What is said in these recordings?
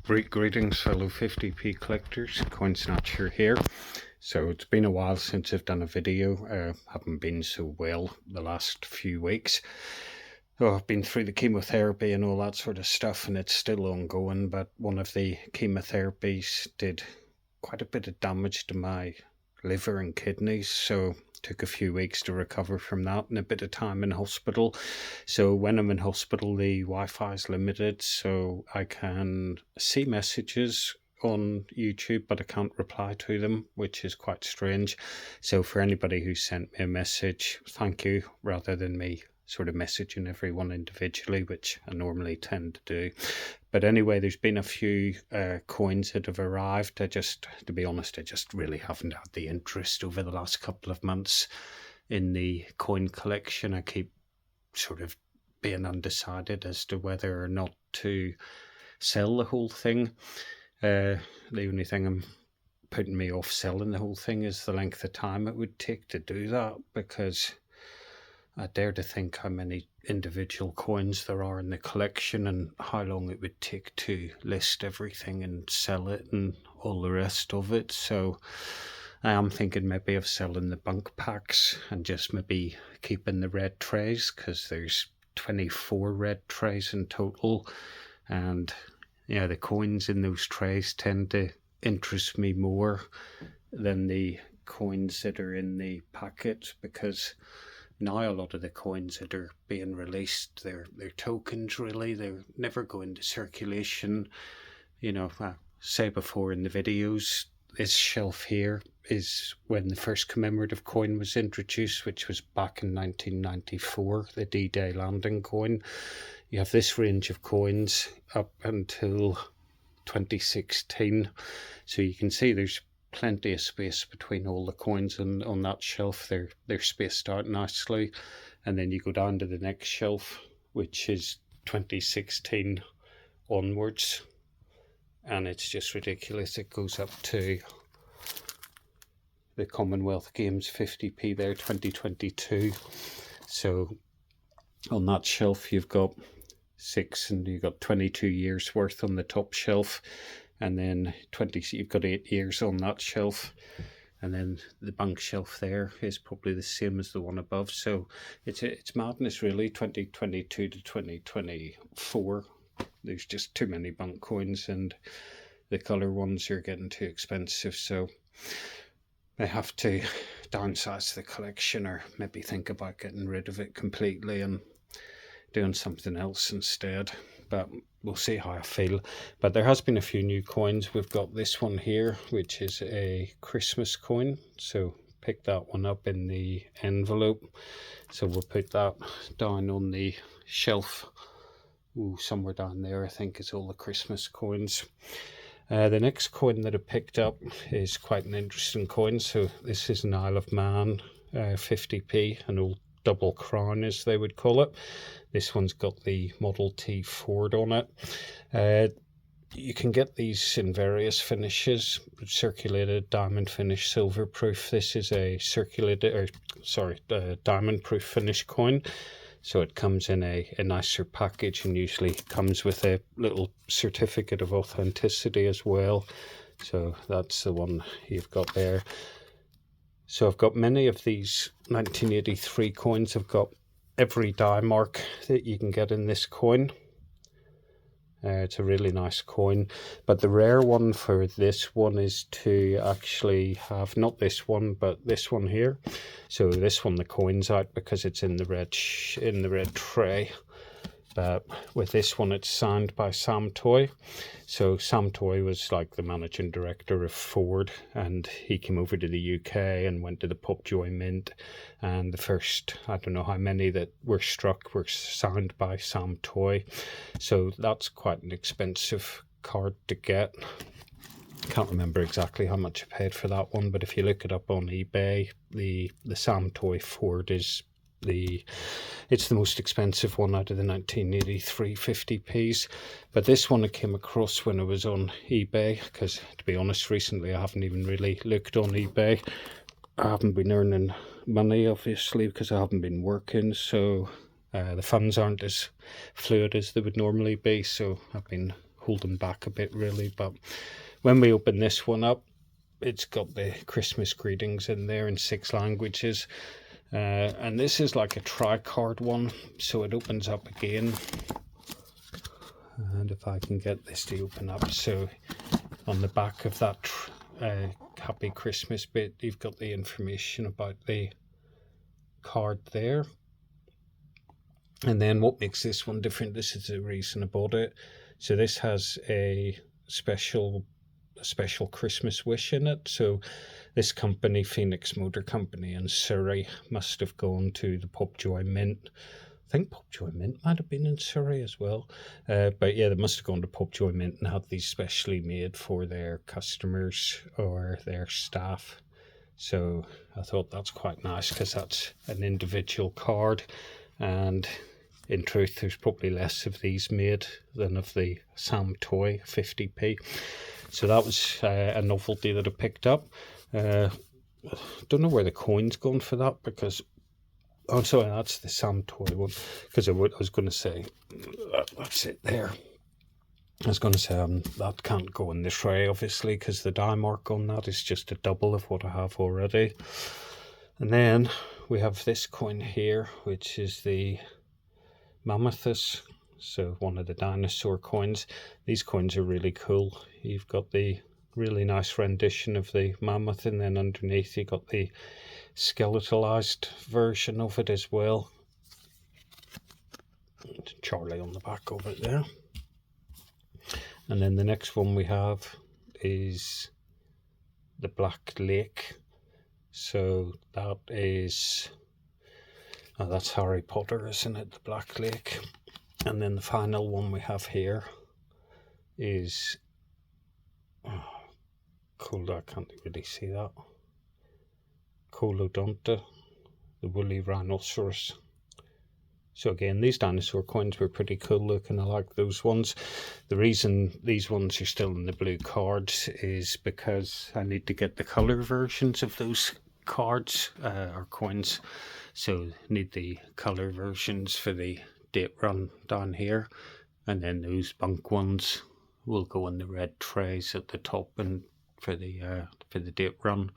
Greetings fellow 50p collectors, Coin Snatcher here. So it's been a while since I've done a video. Haven't been so well the last few weeks. I've been through the chemotherapy and all that sort of stuff, and it's still ongoing, but one of the chemotherapies did quite a bit of damage to my liver and kidneys, so took a few weeks to recover from that and a bit of time in hospital. So when I'm in hospital, the Wi-Fi is limited, so I can see messages on YouTube, but I can't reply to them, which is quite strange. So for anybody who sent me a message, thank you, rather than me sort of messaging everyone individually, which I normally tend to do. But anyway, there's been a few coins that have arrived. To be honest, I just really haven't had the interest over the last couple of months in the coin collection. I keep sort of being undecided as to whether or not to sell the whole thing. The only thing I'm putting me off selling the whole thing is the length of time it would take to do that, because I dare to think how many individual coins there are in the collection and how long it would take to list everything and sell it and all the rest of it. So I am thinking maybe of selling the bunk packs and just maybe keeping the red trays, because there's 24 red trays in total, and yeah, the coins in those trays tend to interest me more than the coins that are in the packets, because now a lot of the coins that are being released, they're tokens really. They're never go into circulation. You know, I say before in the videos, this shelf here is when the first commemorative coin was introduced, which was back in 1994, the D-Day landing coin. You have this range of coins up until 2016. So you can see there's plenty of space between all the coins on that shelf. They're spaced out nicely, and then you go down to the next shelf, which is 2016 onwards, and it's just ridiculous. It goes up to the Commonwealth Games 50p there, 2022. So on that shelf you've got 6, and you've got 22 years worth on the top shelf, and then you've got 8 years on that shelf, and then the bank shelf there is probably the same as the one above. So it's madness really. 2022 to 2024, there's just too many bank coins, and the colour ones are getting too expensive, so I have to downsize the collection, or maybe think about getting rid of it completely and doing something else instead. But we'll see how I feel. But there has been a few new coins. We've got this one here, which is a Christmas coin, so pick that one up in the envelope. So we'll put that down on the shelf. Ooh, somewhere down there I think is all the Christmas coins. The next coin that I picked up is quite an interesting coin. So this is an Isle of Man 50p, an old double crown as they would call it. This one's got the Model T Ford on it. You can get these in various finishes: circulated, diamond finish, silver proof. This is a diamond proof finish coin, so it comes in a nicer package, and usually comes with a little certificate of authenticity as well. So that's the one you've got there. So I've got many of these 1983 coins. I've got every die mark that you can get in this coin. It's a really nice coin, but the rare one for this one is to actually have not this one, but this one here. So this one, the coin's out because it's in the red tray. But with this one, it's signed by Sam Toy. So Sam Toy was like the managing director of Ford, and he came over to the UK and went to the Popjoy Mint, and the first, I don't know how many that were struck, were signed by Sam Toy. So that's quite an expensive card to get. Can't remember exactly how much I paid for that one, but if you look it up on eBay, the Sam Toy Ford is it's the most expensive one out of the 1983 50p's. But this one I came across when I was on eBay, because to be honest, recently I haven't even really looked on eBay. I haven't been earning money, obviously, because I haven't been working, so the funds aren't as fluid as they would normally be, so I've been holding back a bit really. But when we open this one up, it's got the Christmas greetings in there in 6 languages. And this is like a tri-card one, so it opens up again. And if I can get this to open up, so on the back of that Happy Christmas bit, you've got the information about the card there. And then what makes this one different, this is the reason I bought it. So this has a special Christmas wish in it. So this company, Phoenix Motor Company in Surrey, must have gone to the Popjoy Mint. I think Popjoy Mint might have been in Surrey as well. But yeah, they must have gone to Popjoy Mint and had these specially made for their customers or their staff. So I thought that's quite nice because that's an individual card, and in truth there's probably less of these made than of the Sam Toy 50p. So that was a novelty that I picked up. Don't know where the coin's gone for that, because oh sorry, that's the Sam Toy one, because I was going to say that's it there. I was going to say that can't go in the tray obviously, because the die mark on that is just a double of what I have already. And then we have this coin here, which is the Mammothus, so one of the dinosaur coins. These coins are really cool. You've got the really nice rendition of the mammoth, and then underneath you got the skeletalized version of it as well. Charlie on the back of it there. And then the next one we have is the Black Lake. So that is, that's Harry Potter, isn't it? The Black Lake. And then the final one we have here is, cool, I can't really see that. Colodonta, the woolly rhinoceros. So again, these dinosaur coins were pretty cool looking. I like those ones. The reason these ones are still in the blue cards is because I need to get the colour versions of those cards or coins. So need the colour versions for the date run down here, and then those bunk ones will go in the red trays at the top and for the date run.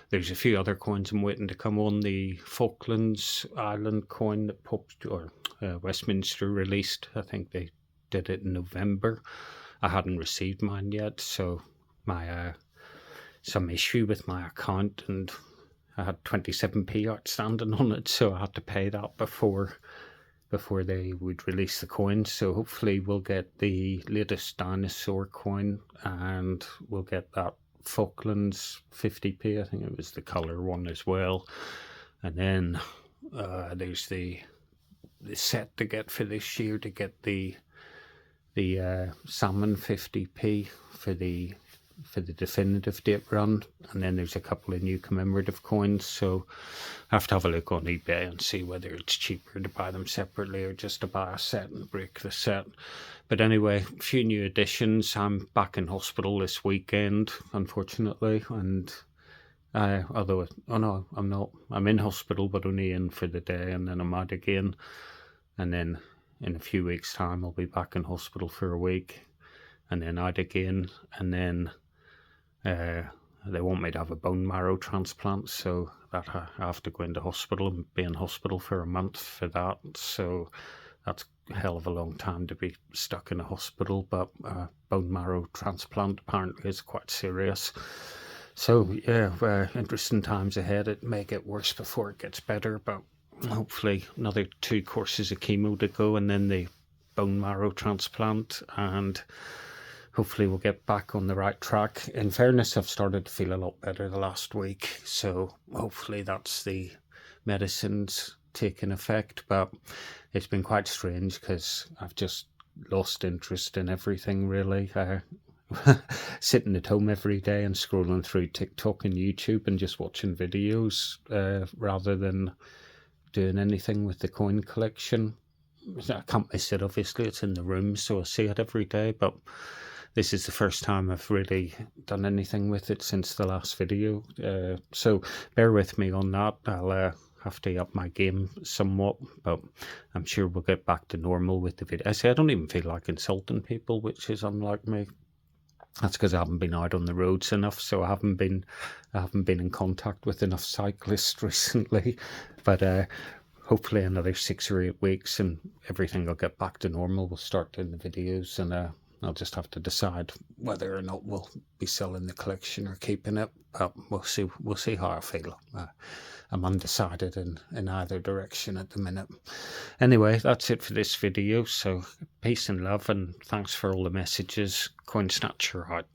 There's a few other coins I'm waiting to come on. The Falklands Island coin that Westminster released. I think they did it in November. I hadn't received mine yet, so my some issue with my account, and I had 27p outstanding on it, so I had to pay that before they would release the coin. So hopefully we'll get the latest dinosaur coin, and we'll get that Falklands 50p, I think it was the colour one as well. And then there's the set to get for this year, to get the salmon 50p for the definitive date run. And then there's a couple of new commemorative coins, so I have to have a look on eBay and see whether it's cheaper to buy them separately or just to buy a set and break the set. But anyway, a few new additions. I'm back in hospital this weekend, unfortunately, and although no, I'm not. I'm in hospital, but only in for the day, and then I'm out again. And then in a few weeks' time, I'll be back in hospital for a week, and then out again. And then they want me to have a bone marrow transplant, so that I have to go into hospital and be in hospital for a month for that. So that's a hell of a long time to be stuck in a hospital, but bone marrow transplant apparently is quite serious. So yeah, interesting times ahead. It may get worse before it gets better, but hopefully another 2 courses of chemo to go, and then the bone marrow transplant, and hopefully we'll get back on the right track. In fairness, I've started to feel a lot better the last week, so hopefully that's the medicines taking effect. But it's been quite strange because I've just lost interest in everything really. Sitting at home every day and scrolling through TikTok and YouTube and just watching videos rather than doing anything with the coin collection. I can't miss it, obviously, it's in the room, so I see it every day, but this is the first time I've really done anything with it since the last video, so bear with me on that. I'll have to up my game somewhat, but I'm sure we'll get back to normal with the video. I say I don't even feel like insulting people, which is unlike me. That's because I haven't been out on the roads enough, so I haven't been in contact with enough cyclists recently. But hopefully another 6 or 8 weeks and everything will get back to normal. We'll start doing the videos, and I'll just have to decide whether or not we'll be selling the collection or keeping it. But we'll see how I feel. I'm undecided in either direction at the minute. Anyway, that's it for this video. So peace and love, and thanks for all the messages. Coin Snatcher out.